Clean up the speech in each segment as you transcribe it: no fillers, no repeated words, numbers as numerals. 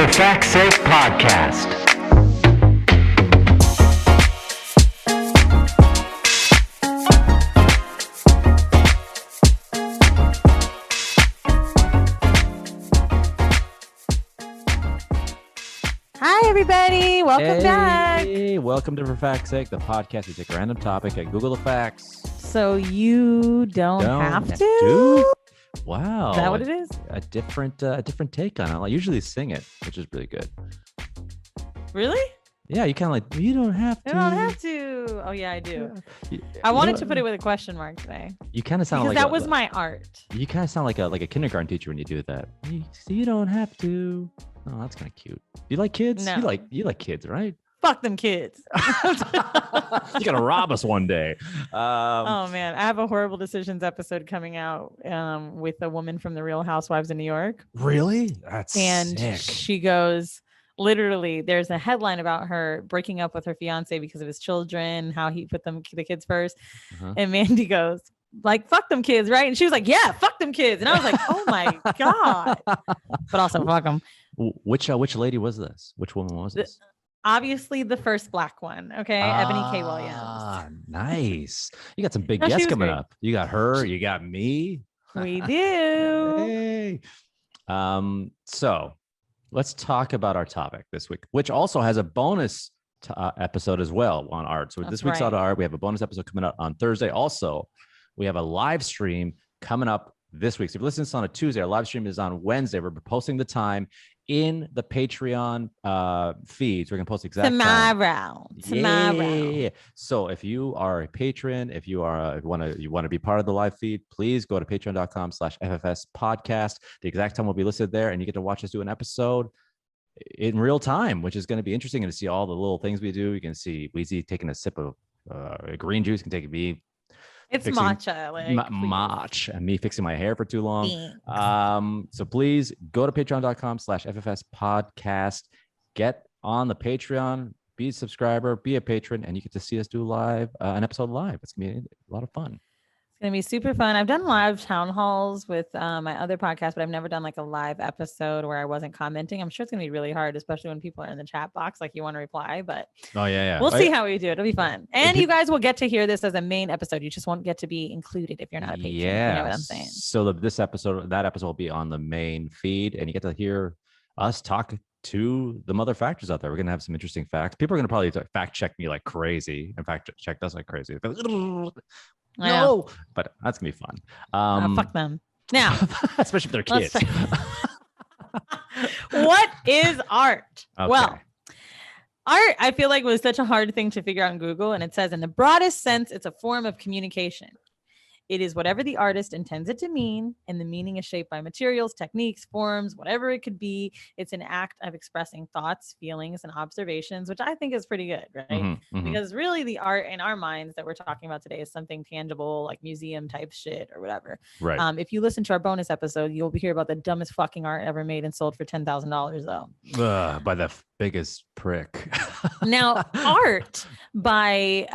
FFSpod podcast. Hi, everybody. Welcome back. Welcome to For Fact's Sake, the podcast. We take a random topic and Google the facts. So you don't have to? Wow. Is that what it is? A different take on it. I usually sing it, which is really good. Really? Yeah, you kind of like, you don't have to. I don't have to. Oh, yeah, I do. You, I wanted to put it with a question mark today. You kind of sound because like that was my art. You kind of sound like a kindergarten teacher when you do that. You don't have to. Oh, that's kind of cute. You like kids? No. You like kids, right? Fuck them kids. You're gonna rob us one day. Oh man, I have a Horrible Decisions episode coming out with a woman from the Real Housewives of New York. Really? That's and sick. She goes, literally, there's a headline about her breaking up with her fiance because of his children, how he put the kids first. And Mandy goes, like, fuck them kids, right? And she was like, yeah, fuck them kids. And I was like, oh my God. But also fuck them. Which lady was this? Which woman was this? Obviously the first black one. Okay. Ebony K. Williams. Nice. You got some big No, she guests was coming great. up. You got her, you got me. We do. Hey. So let's talk about our topic this week, which also has a bonus episode as well on art. So this week's right. on art, we have a bonus episode coming out on Thursday. Also, we have a live stream coming up this week. So if you listen to this on a Tuesday, our live stream is on Wednesday. We're posting the time in the Patreon feeds. We're gonna post exact Tomorrow. Yeah. So if you are a patron, if you want to be part of the live feed, please go to patreon.com/FFSpodcast. The exact time will be listed there, and you get to watch us do an episode in real time, which is going to be interesting. And to see all the little things we do, you can see WEEZY taking a sip of green juice, can take me. It's fixing matcha. Match and me fixing my hair for too long. Thanks. So please go to patreon.com/FFSpodcast. Get on the Patreon, be a subscriber, be a patron, and you get to see us do live an episode live. It's gonna be a lot of fun. It's going to be super fun. I've done live town halls with my other podcast, but I've never done like a live episode where I wasn't commenting. I'm sure it's going to be really hard, especially when people are in the chat box, like you want to reply, but we'll see how we do it. It'll be fun. And you guys will get to hear this as a main episode. You just won't get to be included if you're not a patron. Yeah. You know what I'm saying? So that episode will be on the main feed, and you get to hear us talk to the mother factors out there. We're going to have some interesting facts. People are going to probably fact check me like crazy. In fact, check us like crazy. No, but that's gonna be fun. Fuck them. Now, especially if they're kids. What is art? Okay. Well, art, I feel like, was such a hard thing to figure out in Google. And it says, in the broadest sense, it's a form of communication. It is whatever the artist intends it to mean, and the meaning is shaped by materials, techniques, forms, whatever it could be. It's an act of expressing thoughts, feelings, and observations, which I think is pretty good, right? Because really the art in our minds that we're talking about today is something tangible, like museum type shit or whatever. Right. If you listen to our bonus episode, you'll hear about the dumbest fucking art ever made and sold for $10,000 though. By the biggest prick. Now, art by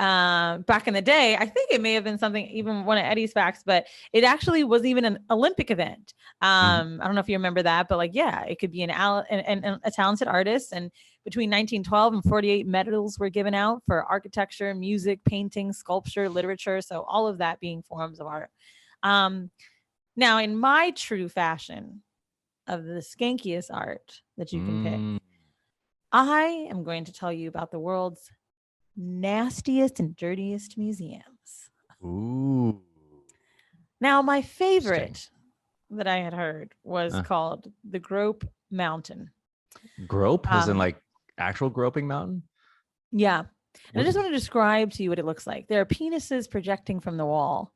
back in the day, I think it may have been something, even one of Eddie's facts, but it actually was even an Olympic event. I don't know if you remember that, but like, yeah, it could be a talented artist. And between 1912 and 48 medals were given out for architecture, music, painting, sculpture, literature. So all of that being forms of art. Now, in my true fashion of the skankiest art that you can pick, I am going to tell you about the world's nastiest and dirtiest museums. Ooh. Now, my favorite that I had heard was called the Grope Mountain. Grope? As in like actual groping mountain? Yeah. And I just want to describe to you what it looks like. There are penises projecting from the wall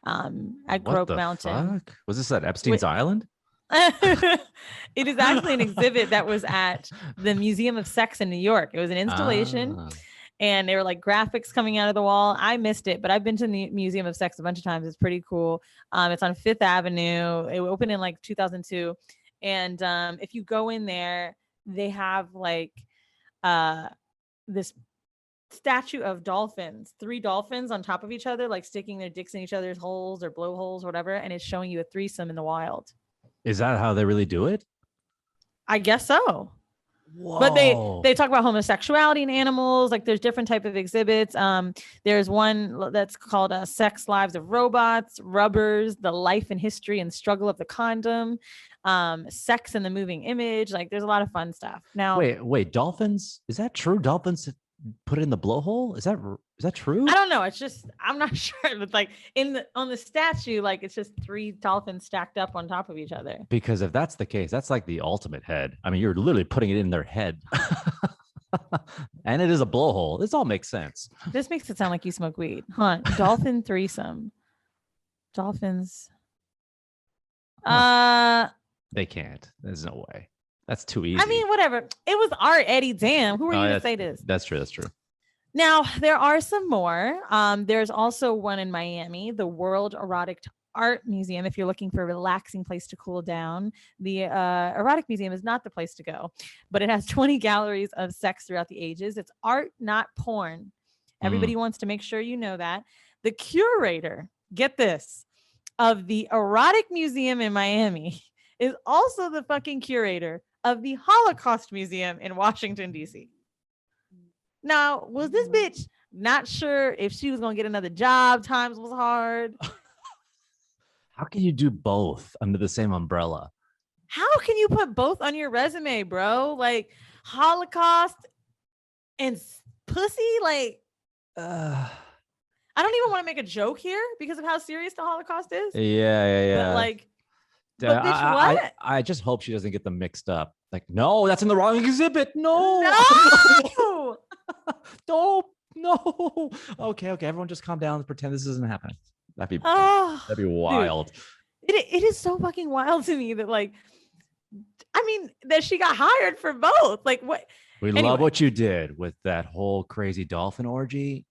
at Grope Mountain. Fuck? Was this at Epstein's Island? It is actually an exhibit that was at the Museum of Sex in New York. It was an installation and there were like graphics coming out of the wall. I missed it, but I've been to the Museum of Sex a bunch of times. It's pretty cool. It's on Fifth Avenue. It opened in like 2002. And if you go in there, they have like this statue of dolphins, 3 dolphins on top of each other, like sticking their dicks in each other's holes or blowholes or whatever. And it's showing you a threesome in the wild. Is that how they really do it? I guess so. But they talk about homosexuality in animals. Like there's different type of exhibits. There's one that's called Sex Lives of Robots, Rubbers, the life and history and struggle of the condom, sex and the moving image. Like there's a lot of fun stuff. Now, wait, dolphins? Is that true? Dolphins put it in the blowhole? Is that true? I don't know. It's just I'm not sure. But like on the statue, like it's just 3 dolphins stacked up on top of each other. Because if that's the case, that's like the ultimate head. I mean, you're literally putting it in their head. And it is a blowhole. This all makes sense. This makes it sound like you smoke weed. Huh? Dolphin threesome. Dolphins. They can't. There's no way. That's too easy. I mean, whatever. It was art, Eddie. Damn. Who are you to say this? That's true. That's true. Now, there are some more. There's also one in Miami, the World Erotic Art Museum. If you're looking for a relaxing place to cool down, the Erotic Museum is not the place to go, but it has 20 galleries of sex throughout the ages. It's art, not porn. Everybody wants to make sure you know that. The curator, get this, of the Erotic Museum in Miami is also the fucking curator of the Holocaust Museum in Washington, D.C. Now, was this bitch not sure if she was going to get another job? Times was hard. How can you do both under the same umbrella? How can you put both on your resume, bro? Like Holocaust and pussy? Like, I don't even want to make a joke here because of how serious the Holocaust is. Yeah. But like, but bitch, what? I just hope she doesn't get them mixed up. Like, no, that's in the wrong exhibit. No. No. Okay. Everyone just calm down and pretend this isn't happening. That'd be wild. Dude, it is so fucking wild to me that like, I mean, that she got hired for both. Like what? We love what you did with that whole crazy dolphin orgy.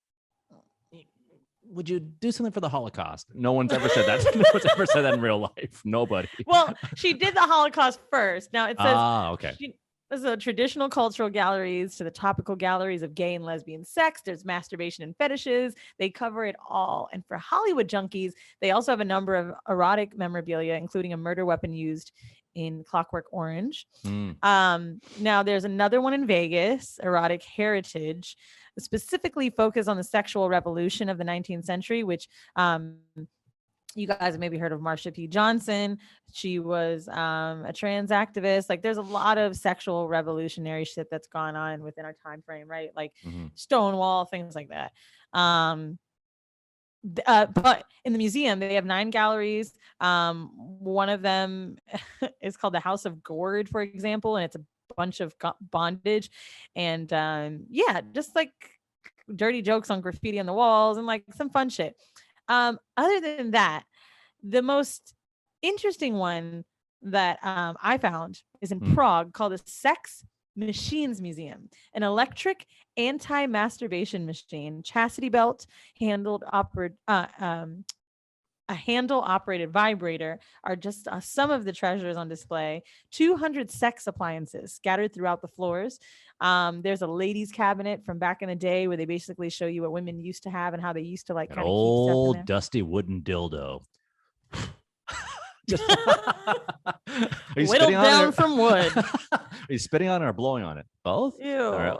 Would you do something for the Holocaust? No one's ever said that. No one's ever said that in real life. Nobody. Well, she did the Holocaust first. Now it says, okay. There's a traditional cultural galleries to the topical galleries of gay and lesbian sex. There's masturbation and fetishes. They cover it all. And for Hollywood junkies, they also have a number of erotic memorabilia, including a murder weapon used in Clockwork Orange. Now there's another one in Vegas, Erotic Heritage, specifically focused on the sexual revolution of the 19th century, which you guys have maybe heard of Marsha P. Johnson. She was a trans activist. Like there's a lot of sexual revolutionary shit that's gone on within our time frame, right? Like Stonewall, things like that. But in the museum, they have 9 galleries. One of them is called the House of Gourd, for example, and it's a bunch of bondage. And just like dirty jokes on graffiti on the walls and like some fun shit. Other than that, the most interesting one that I found is in Prague, called the Sex Machines Museum, an electric anti-masturbation machine, chastity belt, a handle-operated vibrator are just some of the treasures on display. 200 sex appliances scattered throughout the floors. There's a ladies' cabinet from back in the day where they basically show you what women used to have and how they used to like an old dusty wooden dildo. Whittled down from wood. Are you spitting on it or blowing on it? Both? Ew. Right.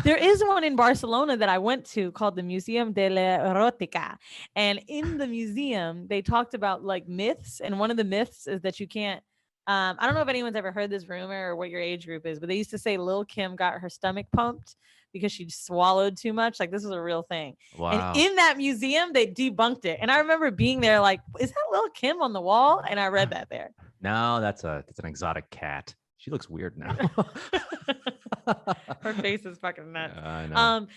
There is one in Barcelona that I went to called the Museum de la Erotica. And in the museum, they talked about like myths. And one of the myths is that you can't, I don't know if anyone's ever heard this rumor or what your age group is, but they used to say Lil' Kim got her stomach pumped because she swallowed too much. Like this is a real thing. Wow. And in that museum, they debunked it. And I remember being there like, is that Lil' Kim on the wall? And I read that there. No, that's an exotic cat. She looks weird now. Her face is fucking nuts. I know.